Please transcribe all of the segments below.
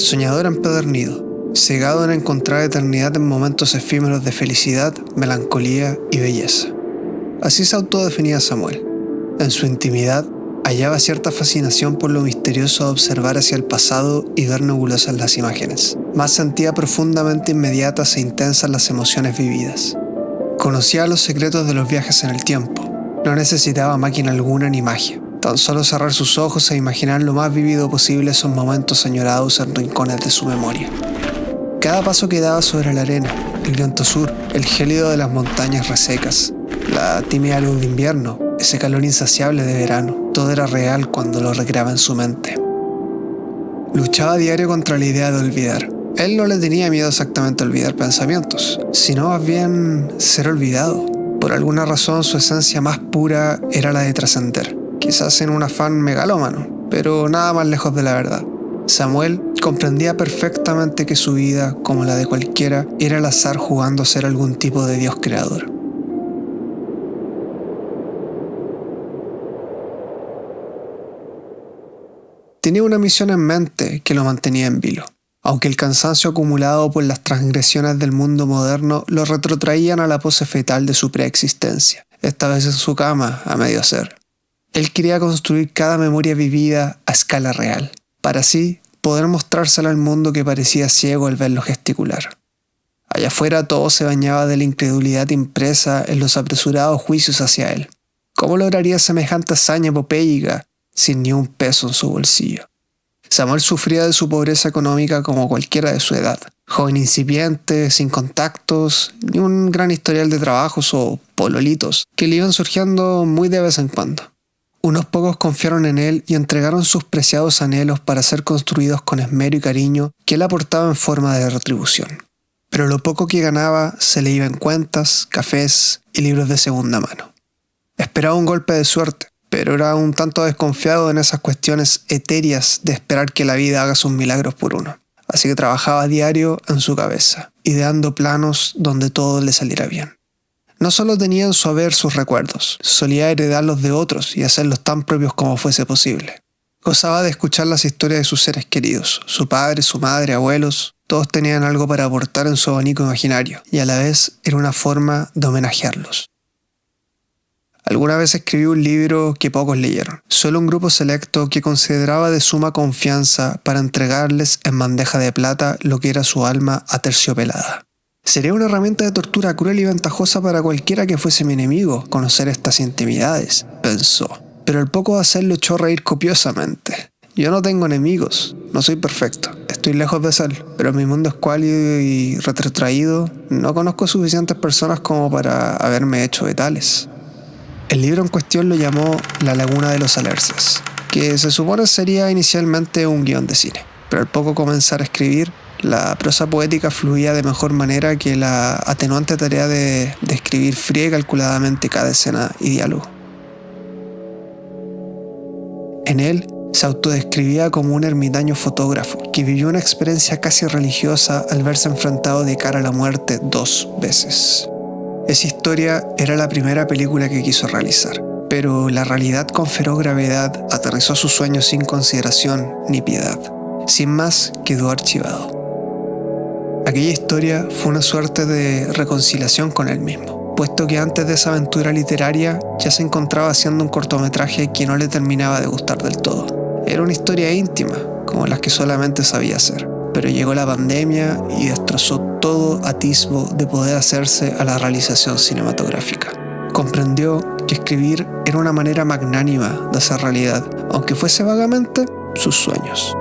soñador empedernido, cegado en encontrar eternidad en momentos efímeros de felicidad, melancolía y belleza. Así se autodefinía Samuel. En su intimidad, hallaba cierta fascinación por lo misterioso de observar hacia el pasado y ver nebulosas las imágenes. Más sentía profundamente inmediatas e intensas las emociones vividas. Conocía los secretos de los viajes en el tiempo. No necesitaba máquina alguna ni magia. Tan solo cerrar sus ojos e imaginar lo más vívido posible esos momentos añorados en rincones de su memoria. Cada paso que daba sobre la arena, el viento sur, el gélido de las montañas resecas, la tímida luz de invierno, ese calor insaciable de verano, todo era real cuando lo recreaba en su mente. Luchaba a diario contra la idea de olvidar. Él no le tenía miedo exactamente a olvidar pensamientos, sino más bien ser olvidado. Por alguna razón su esencia más pura era la de trascender, quizás en un afán megalómano, pero nada más lejos de la verdad. Samuel comprendía perfectamente que su vida, como la de cualquiera, era el azar jugando a ser algún tipo de dios creador. Tenía una misión en mente que lo mantenía en vilo, aunque el cansancio acumulado por las transgresiones del mundo moderno lo retrotraían a la pose fetal de su preexistencia, esta vez en su cama, a medio hacer. Él quería construir cada memoria vivida a escala real, para así poder mostrársela al mundo que parecía ciego al verlo gesticular. Allá afuera todo se bañaba de la incredulidad impresa en los apresurados juicios hacia él. ¿Cómo lograría semejante hazaña epopéica sin ni un peso en su bolsillo? Samuel sufría de su pobreza económica como cualquiera de su edad. Joven incipiente, sin contactos, ni un gran historial de trabajos o pololitos que le iban surgiendo muy de vez en cuando. Unos pocos confiaron en él y entregaron sus preciados anhelos para ser construidos con esmero y cariño que él aportaba en forma de retribución. Pero lo poco que ganaba se le iba en cuentas, cafés y libros de segunda mano. Esperaba un golpe de suerte, pero era un tanto desconfiado en esas cuestiones etéreas de esperar que la vida haga sus milagros por uno. Así que trabajaba a diario en su cabeza, ideando planos donde todo le saliera bien. No solo tenía en su haber sus recuerdos, solía heredarlos de otros y hacerlos tan propios como fuese posible. Gozaba de escuchar las historias de sus seres queridos, su padre, su madre, abuelos, todos tenían algo para aportar en su abanico imaginario, y a la vez era una forma de homenajearlos. Alguna vez escribió un libro que pocos leyeron, solo un grupo selecto que consideraba de suma confianza para entregarles en bandeja de plata lo que era su alma aterciopelada. Sería una herramienta de tortura cruel y ventajosa para cualquiera que fuese mi enemigo conocer estas intimidades, pensó. Pero el poco de hacerlo echó a reír copiosamente. Yo no tengo enemigos, no soy perfecto, estoy lejos de serlo, pero en mi mundo escuálido y retrotraído no conozco suficientes personas como para haberme hecho de tales. El libro en cuestión lo llamó La Laguna de los Alerces, que se supone sería inicialmente un guión de cine, pero al poco comenzar a escribir, la prosa poética fluía de mejor manera que la atenuante tarea de describir fría y calculadamente cada escena y diálogo. En él se autodescribía como un ermitaño fotógrafo que vivió una experiencia casi religiosa al verse enfrentado de cara a la muerte 2 veces. Esa historia era la primera película que quiso realizar, pero la realidad con feroz gravedad aterrizó sus sueños sin consideración ni piedad. Sin más, quedó archivado. Aquella historia fue una suerte de reconciliación con él mismo, puesto que antes de esa aventura literaria ya se encontraba haciendo un cortometraje que no le terminaba de gustar del todo. Era una historia íntima, como las que solamente sabía hacer, pero llegó la pandemia y destrozó todo atisbo de poder hacerse a la realización cinematográfica. Comprendió que escribir era una manera magnánima de hacer realidad, aunque fuese vagamente, sus sueños.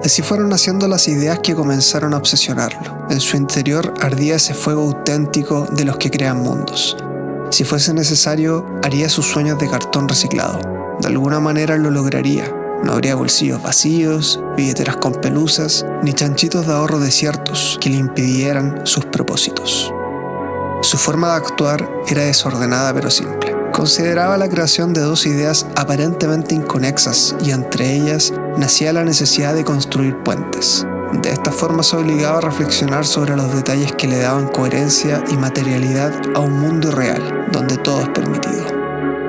Así fueron naciendo las ideas que comenzaron a obsesionarlo. En su interior ardía ese fuego auténtico de los que crean mundos. Si fuese necesario, haría sus sueños de cartón reciclado. De alguna manera lo lograría. No habría bolsillos vacíos, billeteras con pelusas, ni chanchitos de ahorro desiertos que le impidieran sus propósitos. Su forma de actuar era desordenada pero simple. Consideraba la creación de 2 ideas aparentemente inconexas y entre ellas nacía la necesidad de construir puentes. De esta forma se obligaba a reflexionar sobre los detalles que le daban coherencia y materialidad a un mundo irreal, donde todo es permitido.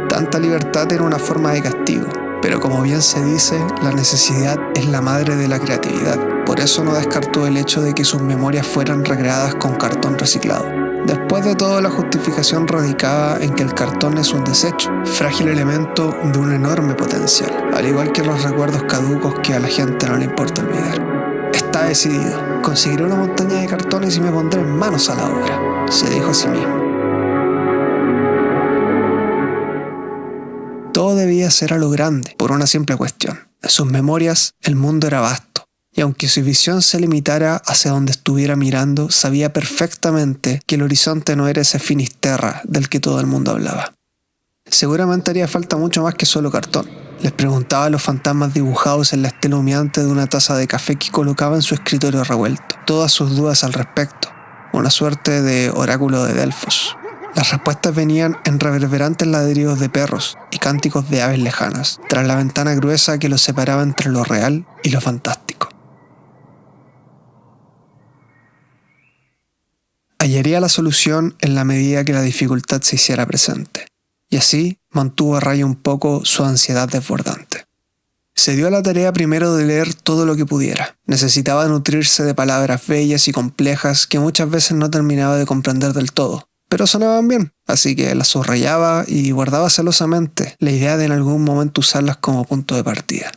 Tanta libertad era una forma de castigo, Pero como bien se dice, la necesidad es la madre de la creatividad. Por eso no descartó el hecho de que sus memorias fueran recreadas con cartón reciclado. Después de todo, la justificación radicaba en que el cartón es un desecho, frágil elemento de un enorme potencial, al igual que los recuerdos caducos que a la gente no le importa olvidar. Está decidido, conseguiré una montaña de cartones y me pondré manos a la obra, se dijo a sí mismo. Todo debía ser a lo grande, por una simple cuestión. En sus memorias, el mundo era vasto. Y aunque su visión se limitara hacia donde estuviera mirando, sabía perfectamente que el horizonte no era ese finisterra del que todo el mundo hablaba. Seguramente haría falta mucho más que solo cartón. Les preguntaba a los fantasmas dibujados en la estela humeante de una taza de café que colocaba en su escritorio revuelto, todas sus dudas al respecto, una suerte de oráculo de Delfos. Las respuestas venían en reverberantes ladridos de perros y cánticos de aves lejanas, tras la ventana gruesa que los separaba entre lo real y lo fantástico. Hallaría la solución en la medida que la dificultad se hiciera presente, y así mantuvo a raya un poco su ansiedad desbordante. Se dio a la tarea primero de leer todo lo que pudiera. Necesitaba nutrirse de palabras bellas y complejas que muchas veces no terminaba de comprender del todo, pero sonaban bien, así que las subrayaba y guardaba celosamente la idea de en algún momento usarlas como punto de partida.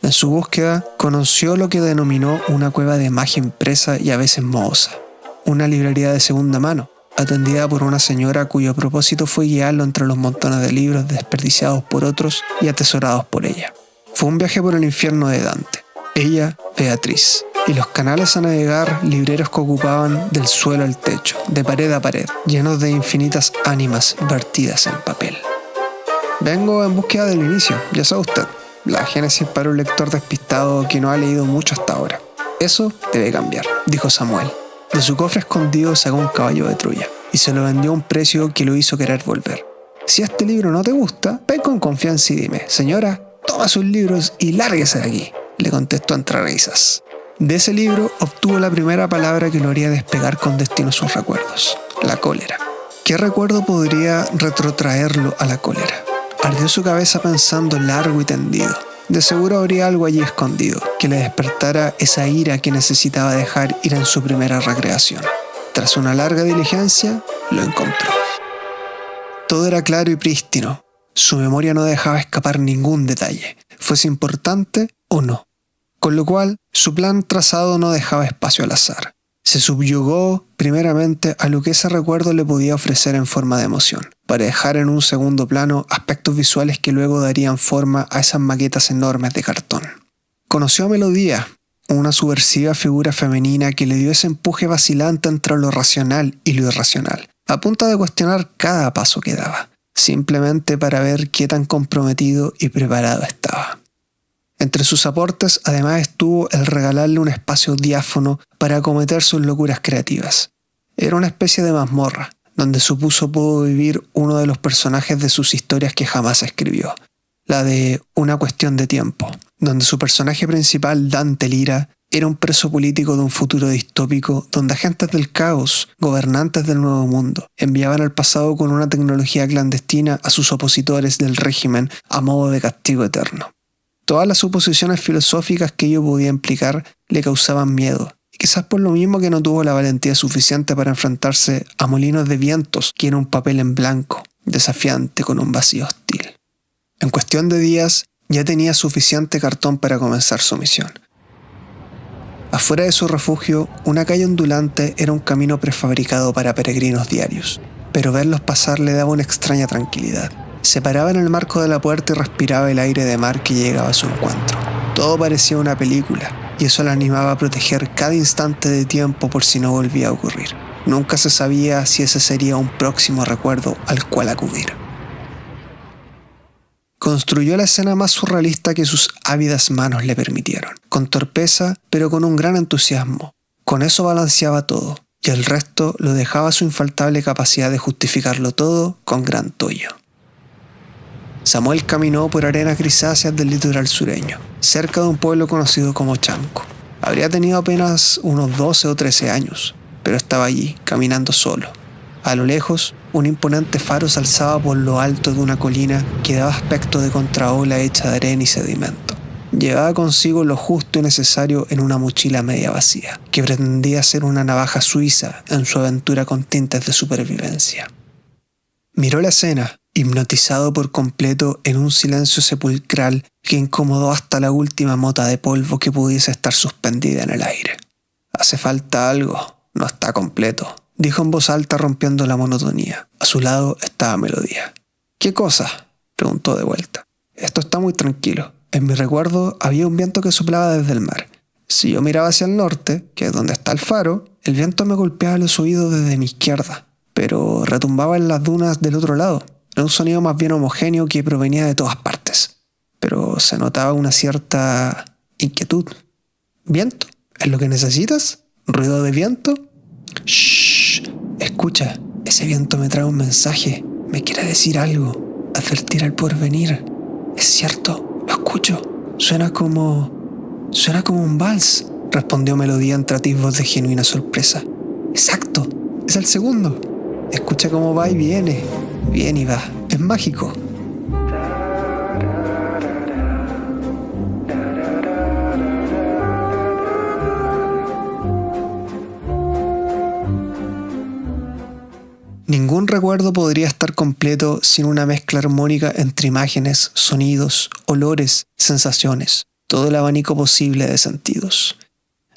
En su búsqueda, conoció lo que denominó una cueva de magia impresa y a veces mohosa, una librería de segunda mano, atendida por una señora cuyo propósito fue guiarlo entre los montones de libros desperdiciados por otros y atesorados por ella. Fue un viaje por el infierno de Dante, ella, Beatriz, y los canales a navegar, libreros que ocupaban del suelo al techo, de pared a pared, llenos de infinitas ánimas vertidas en papel. Vengo en búsqueda del inicio, ya sabe usted. La génesis para un lector despistado que no ha leído mucho hasta ahora. Eso debe cambiar, dijo Samuel. De su cofre escondido sacó un caballo de Troya y se lo vendió a un precio que lo hizo querer volver. Si este libro no te gusta, ven con confianza y dime, señora, toma sus libros y lárguese de aquí, le contestó entre risas. De ese libro obtuvo la primera palabra que lo haría despegar con destino a sus recuerdos, la cólera. ¿Qué recuerdo podría retrotraerlo a la cólera? Ardió su cabeza pensando largo y tendido. De seguro habría algo allí escondido, que le despertara esa ira que necesitaba dejar ir en su primera recreación. Tras una larga diligencia, lo encontró. Todo era claro y prístino. Su memoria no dejaba escapar ningún detalle, fuese importante o no. Con lo cual, su plan trazado no dejaba espacio al azar. Se subyugó primeramente a lo que ese recuerdo le podía ofrecer en forma de emoción, para dejar en un segundo plano aspectos visuales que luego darían forma a esas maquetas enormes de cartón. Conoció a Melodía, una subversiva figura femenina que le dio ese empuje vacilante entre lo racional y lo irracional, a punto de cuestionar cada paso que daba, simplemente para ver qué tan comprometido y preparado estaba. Entre sus aportes, además, estuvo el regalarle un espacio diáfano para acometer sus locuras creativas. Era una especie de mazmorra, donde supuso pudo vivir uno de los personajes de sus historias que jamás escribió, la de Una cuestión de tiempo, donde su personaje principal, Dante Lira, era un preso político de un futuro distópico donde agentes del caos, gobernantes del nuevo mundo, enviaban al pasado con una tecnología clandestina a sus opositores del régimen a modo de castigo eterno. Todas las suposiciones filosóficas que ello podía implicar le causaban miedo, y quizás por lo mismo que no tuvo la valentía suficiente para enfrentarse a molinos de vientos que era un papel en blanco, desafiante con un vacío hostil. En cuestión de días ya tenía suficiente cartón para comenzar su misión. Afuera de su refugio, una calle ondulante era un camino prefabricado para peregrinos diarios, pero verlos pasar le daba una extraña tranquilidad. Se paraba en el marco de la puerta y respiraba el aire de mar que llegaba a su encuentro. Todo parecía una película, y eso le animaba a proteger cada instante de tiempo por si no volvía a ocurrir. Nunca se sabía si ese sería un próximo recuerdo al cual acudir. Construyó la escena más surrealista que sus ávidas manos le permitieron, con torpeza pero con un gran entusiasmo. Con eso balanceaba todo, y el resto lo dejaba a su infaltable capacidad de justificarlo todo con gran tollo. Samuel caminó por arenas grisáceas del litoral sureño, cerca de un pueblo conocido como Chanco. Habría tenido apenas unos 12 o 13 años, pero estaba allí, caminando solo, A lo lejos, un imponente faro se alzaba por lo alto de una colina que daba aspecto de contraola hecha de arena y sedimento. Llevaba consigo lo justo y necesario en una mochila media vacía, que pretendía ser una navaja suiza en su aventura con tintes de supervivencia. Miró la escena, hipnotizado por completo en un silencio sepulcral que incomodó hasta la última mota de polvo que pudiese estar suspendida en el aire. «Hace falta algo, no está completo», dijo en voz alta rompiendo la monotonía. A su lado estaba Melodía. «¿Qué cosa?», preguntó de vuelta. «Esto está muy tranquilo. En mi recuerdo había un viento que soplaba desde el mar. Si yo miraba hacia el norte, que es donde está el faro, el viento me golpeaba los oídos desde mi izquierda, pero retumbaba en las dunas del otro lado. Era un sonido más bien homogéneo que provenía de todas partes, pero se notaba una cierta inquietud. ¿Viento? ¿Es lo que necesitas? ¿Ruido de viento?» «Shh, escucha, ese viento me trae un mensaje, me quiere decir algo, advertir al porvenir. Es cierto, lo escucho, suena como un vals», respondió Melodía entre atisbos de genuina sorpresa. «Exacto, es el segundo. Escucha cómo va y viene y va, es mágico». Ningún recuerdo podría estar completo sin una mezcla armónica entre imágenes, sonidos, olores, sensaciones, todo el abanico posible de sentidos.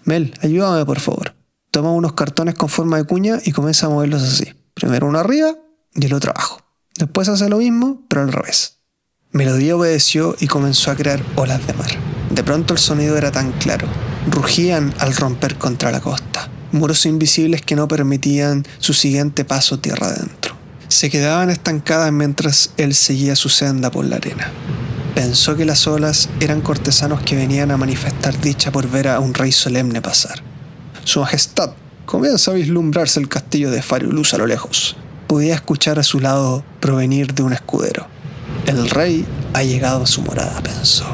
«Mel, ayúdame por favor». Toma unos cartones con forma de cuña y comienza a moverlos así. Primero uno arriba y el otro abajo. Después hace lo mismo, pero al revés. Melodía obedeció y comenzó a crear olas de mar. De pronto el sonido era tan claro. Rugían al romper contra la costa. Muros invisibles que no permitían su siguiente paso tierra adentro. Se quedaban estancadas mientras él seguía su senda por la arena. Pensó que las olas eran cortesanos que venían a manifestar dicha por ver a un rey solemne pasar. «Su majestad, comienza a vislumbrarse el castillo de Faro y Luz a lo lejos», podía escuchar a su lado provenir de un escudero. «El rey ha llegado a su morada», pensó.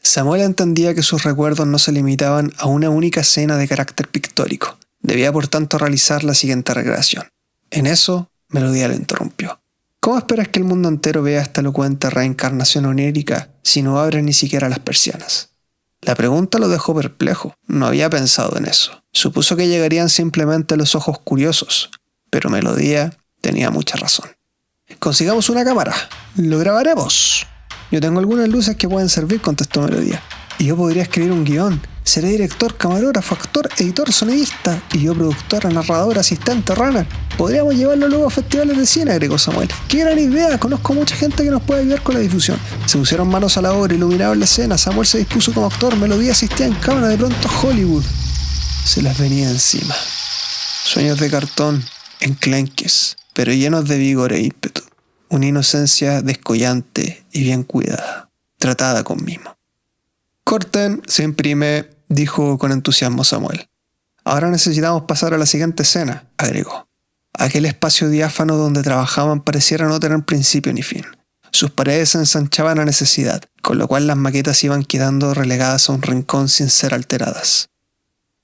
Samuel entendía que sus recuerdos no se limitaban a una única escena de carácter pictórico. Debía por tanto realizar la siguiente recreación. En eso, Melodía lo interrumpió. «¿Cómo esperas que el mundo entero vea esta elocuente reencarnación onírica si no abre ni siquiera las persianas?» La pregunta lo dejó perplejo. No había pensado en eso. Supuso que llegarían simplemente los ojos curiosos, pero Melodía tenía mucha razón. «Consigamos una cámara. Lo grabaremos». «Yo tengo algunas luces que pueden servir», contestó Melodía. «Y yo podría escribir un guión. Seré director, camarógrafo, actor, editor, sonidista. Y yo productora, narradora, asistente, runner. Podríamos llevarlo luego a festivales de cine», agregó Samuel. «¡Qué gran idea! Conozco mucha gente que nos puede ayudar con la difusión». Se pusieron manos a la obra, iluminaron la escena. Samuel se dispuso como actor. Melodía asistía en cámara. De pronto Hollywood se las venía encima. Sueños de cartón, enclenques, pero llenos de vigor e ímpetu. Una inocencia descollante y bien cuidada, tratada con mimo. «Corten, se imprime», dijo con entusiasmo Samuel. «Ahora necesitamos pasar a la siguiente escena», agregó. Aquel espacio diáfano donde trabajaban pareciera no tener principio ni fin. Sus paredes se ensanchaban a necesidad, con lo cual las maquetas iban quedando relegadas a un rincón sin ser alteradas.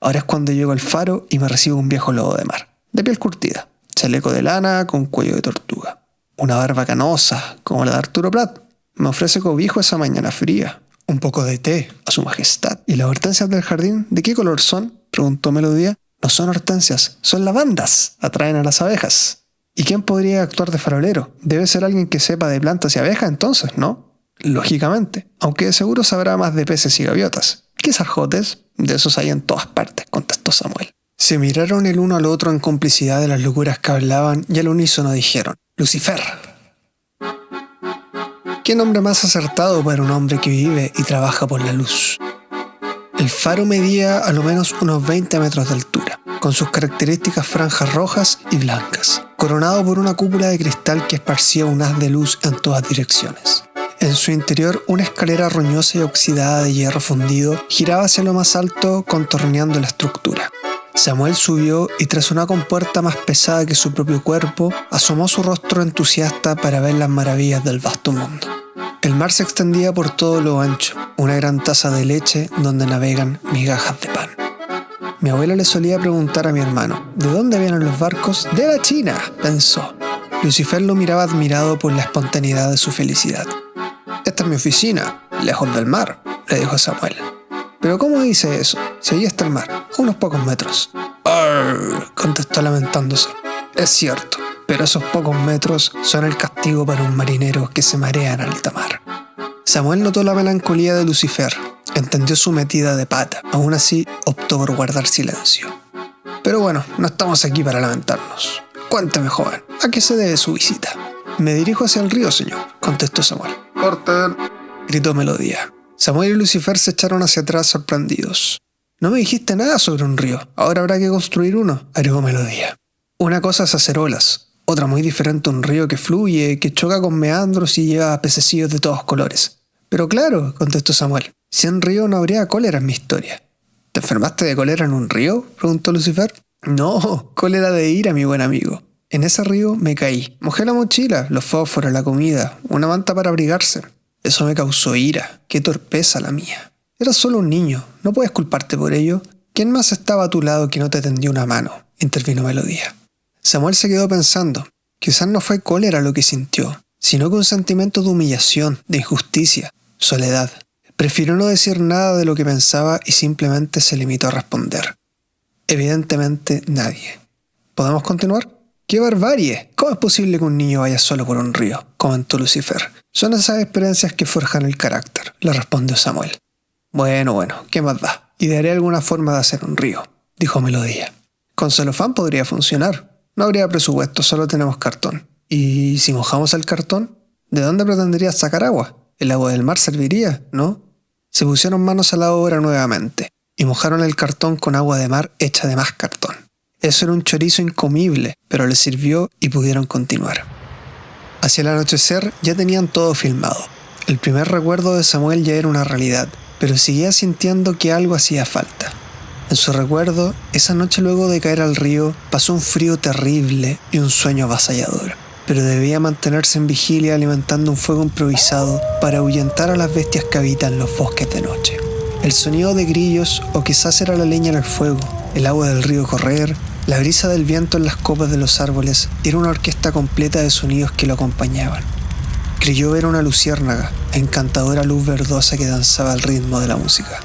Ahora es cuando llego al faro y me recibe un viejo lobo de mar, de piel curtida, chaleco de lana con cuello de tortuga. Una barba canosa, como la de Arturo Prat. Me ofrece cobijo esa mañana fría. Un poco de té, a su majestad. «¿Y las hortensias del jardín, de qué color son?», preguntó Melodía. «No son hortensias, son lavandas. Atraen a las abejas». «¿Y quién podría actuar de farolero? Debe ser alguien que sepa de plantas y abejas entonces, ¿no?». «Lógicamente, aunque de seguro sabrá más de peces y gaviotas». «¿Qué sarjotes? De esos hay en todas partes», contestó Samuel. Se miraron el uno al otro en complicidad de las locuras que hablaban y al unísono dijeron: «Lucifer». ¿Qué nombre más acertado para un hombre que vive y trabaja por la luz? El faro medía a lo menos unos 20 metros de altura, con sus características franjas rojas y blancas, coronado por una cúpula de cristal que esparcía un haz de luz en todas direcciones. En su interior, una escalera roñosa y oxidada de hierro fundido giraba hacia lo más alto, contorneando la estructura. Samuel subió y tras una compuerta más pesada que su propio cuerpo, asomó su rostro entusiasta para ver las maravillas del vasto mundo. El mar se extendía por todo lo ancho, una gran taza de leche donde navegan migajas de pan. Mi abuela le solía preguntar a mi hermano, ¿de dónde vienen los barcos? ¡De la China!, pensó. Lucifer lo miraba admirado por la espontaneidad de su felicidad. «Esta es mi oficina, lejos del mar», le dijo Samuel. «¿Pero cómo dice eso? Si allí está el mar, a unos pocos metros». «Arr», contestó lamentándose. «Es cierto, pero esos pocos metros son el castigo para un marinero que se marea en alta mar». Samuel notó la melancolía de Lucifer, entendió su metida de pata, aún así optó por guardar silencio. «Pero bueno, no estamos aquí para lamentarnos. Cuénteme, joven, ¿a qué se debe su visita?» «Me dirijo hacia el río, señor», contestó Samuel. «Corten», gritó Melodía. Samuel y Lucifer se echaron hacia atrás sorprendidos. «No me dijiste nada sobre un río, ahora habrá que construir uno», agregó Melodía. «Una cosa es hacer olas, otra muy diferente un río que fluye, que choca con meandros y lleva pececillos de todos colores». «Pero claro», contestó Samuel, «sin río no habría cólera en mi historia». «¿Te enfermaste de cólera en un río?», preguntó Lucifer. «No, cólera de ira, mi buen amigo. En ese río me caí, mojé la mochila, los fósforos, la comida, una manta para abrigarse. Eso me causó ira, qué torpeza la mía. Eras solo un niño, no puedes culparte por ello. ¿Quién más estaba a tu lado que no te tendió una mano?», intervino Melodía. Samuel se quedó pensando. Quizás no fue cólera lo que sintió, sino que un sentimiento de humillación, de injusticia, soledad. Prefirió no decir nada de lo que pensaba y simplemente se limitó a responder. «Evidentemente nadie». «¿Podemos continuar?». «¡Qué barbarie! ¿Cómo es posible que un niño vaya solo por un río?», comentó Lucifer. «Son esas experiencias que forjan el carácter», le respondió Samuel. Bueno, ¿qué más da? Idearé alguna forma de hacer un río», dijo Melodía. «Con celofán podría funcionar. No habría presupuesto, solo tenemos cartón». «¿Y si mojamos el cartón? ¿De dónde pretenderías sacar agua? El agua del mar serviría, ¿no?». Se pusieron manos a la obra nuevamente y mojaron el cartón con agua de mar hecha de más cartón. Eso era un chorizo incomible, pero les sirvió y pudieron continuar. Hacia el anochecer ya tenían todo filmado. El primer recuerdo de Samuel ya era una realidad, pero seguía sintiendo que algo hacía falta. En su recuerdo, esa noche luego de caer al río, pasó un frío terrible y un sueño avasallador. Pero debía mantenerse en vigilia alimentando un fuego improvisado para ahuyentar a las bestias que habitan los bosques de noche. El sonido de grillos, o quizás era la leña en el fuego, el agua del río correr, la brisa del viento en las copas de los árboles, era una orquesta completa de sonidos que lo acompañaban. Creyó ver una luciérnaga, encantadora luz verdosa que danzaba al ritmo de la música.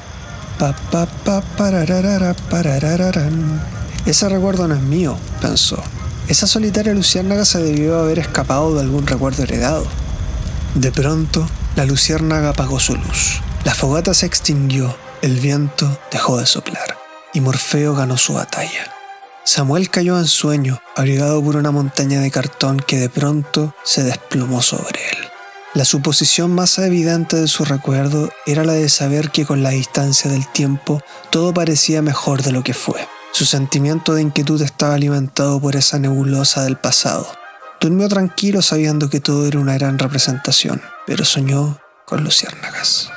Ese recuerdo no es mío, pensó. Esa solitaria luciérnaga se debió haber escapado de algún recuerdo heredado. De pronto, la luciérnaga apagó su luz. La fogata se extinguió, el viento dejó de soplar, y Morfeo ganó su batalla. Samuel cayó en sueño, abrigado por una montaña de cartón que de pronto se desplomó sobre él. La suposición más evidente de su recuerdo era la de saber que con la distancia del tiempo todo parecía mejor de lo que fue. Su sentimiento de inquietud estaba alimentado por esa nebulosa del pasado. Durmió tranquilo sabiendo que todo era una gran representación, pero soñó con luciérnagas.